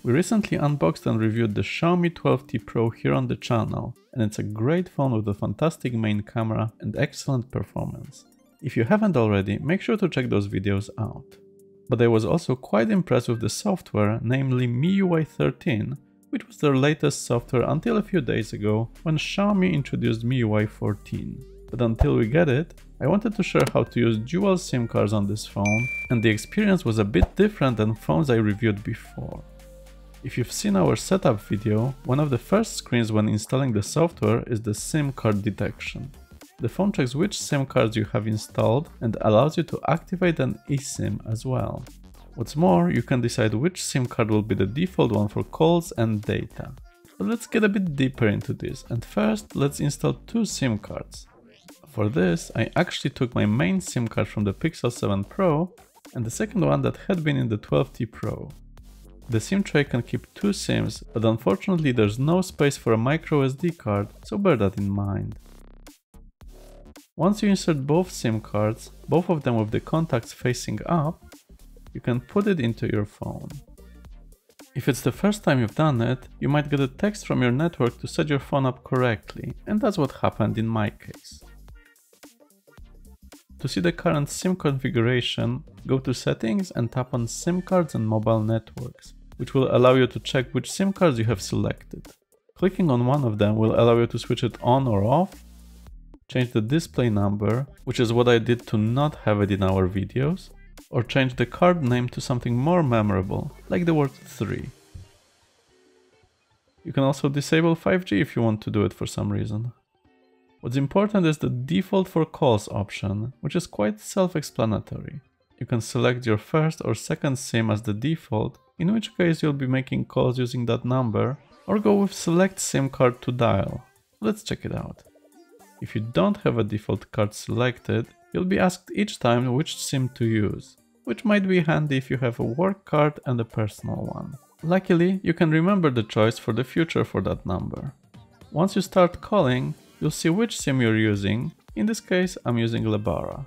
We recently unboxed and reviewed the Xiaomi 12T Pro here on the channel, and it's a great phone with a fantastic main camera and excellent performance. If you haven't already, make sure to check those videos out. But I was also quite impressed with the software, namely MIUI 13, which was their latest software until a few days ago when Xiaomi introduced MIUI 14. But until we get it, I wanted to share how to use dual SIM cards on this phone, and the experience was a bit different than phones I reviewed before. If you've seen our setup video, one of the first screens when installing the software is the SIM card detection. The phone checks which SIM cards you have installed and allows you to activate an eSIM as well. What's more, you can decide which SIM card will be the default one for calls and data. But let's get a bit deeper into this, and first let's install two SIM cards. For this, I actually took my main SIM card from the Pixel 7 Pro and the second one that had been in the 12T Pro. The SIM tray can keep two SIMs, but unfortunately there's no space for a micro SD card, so bear that in mind. Once you insert both SIM cards, both of them with the contacts facing up, you can put it into your phone. If it's the first time you've done it, you might get a text from your network to set your phone up correctly, and that's what happened in my case. To see the current SIM configuration, go to Settings and tap on SIM cards and mobile networks, which will allow you to check which SIM cards you have selected. Clicking on one of them will allow you to switch it on or off, change the display number, which is what I did to not have it in our videos, or change the card name to something more memorable, like the word 3. You can also disable 5G if you want to do it for some reason. What's important is the default for calls option, which is quite self-explanatory. You can select your first or second SIM as the default, in which case you'll be making calls using that number, or go with select SIM card to dial. Let's check it out. If you don't have a default card selected, you'll be asked each time which SIM to use, which might be handy if you have a work card and a personal one. Luckily, you can remember the choice for the future for that number. Once you start calling, you'll see which SIM you're using. In this case, I'm using Lebara.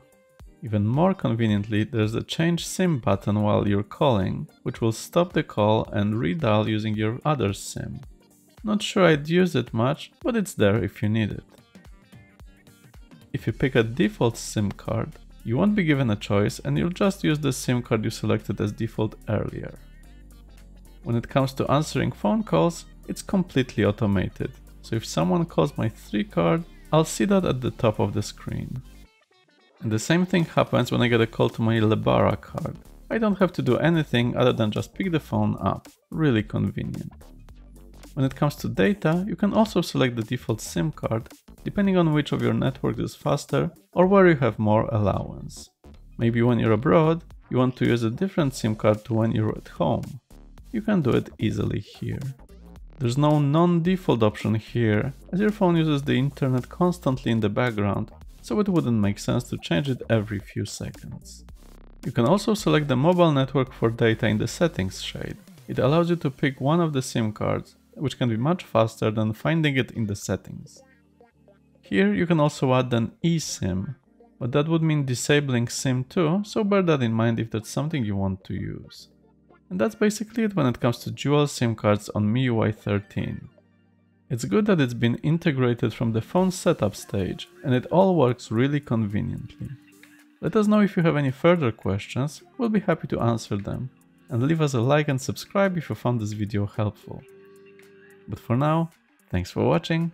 Even more conveniently, there's a change SIM button while you're calling, which will stop the call and redial using your other SIM. Not sure I'd use it much, but it's there if you need it. If you pick a default SIM card, you won't be given a choice and you'll just use the SIM card you selected as default earlier. When it comes to answering phone calls, it's completely automated. So if someone calls my 3 card, I'll see that at the top of the screen. And the same thing happens when I get a call to my Lebara card. I don't have to do anything other than just pick the phone up. Really convenient. When it comes to data, you can also select the default SIM card, depending on which of your networks is faster or where you have more allowance. Maybe when you're abroad, you want to use a different SIM card to when you're at home. You can do it easily here. There's no non-default option here, as your phone uses the internet constantly in the background, so it wouldn't make sense to change it every few seconds. You can also select the mobile network for data in the settings shade. It allows you to pick one of the SIM cards, which can be much faster than finding it in the settings. Here you can also add an eSIM, but that would mean disabling SIM2, so bear that in mind if that's something you want to use. And that's basically it when it comes to dual SIM cards on MIUI 13. It's good that it's been integrated from the phone setup stage, and it all works really conveniently. Let us know if you have any further questions, we'll be happy to answer them. And leave us a like and subscribe if you found this video helpful. But for now, thanks for watching,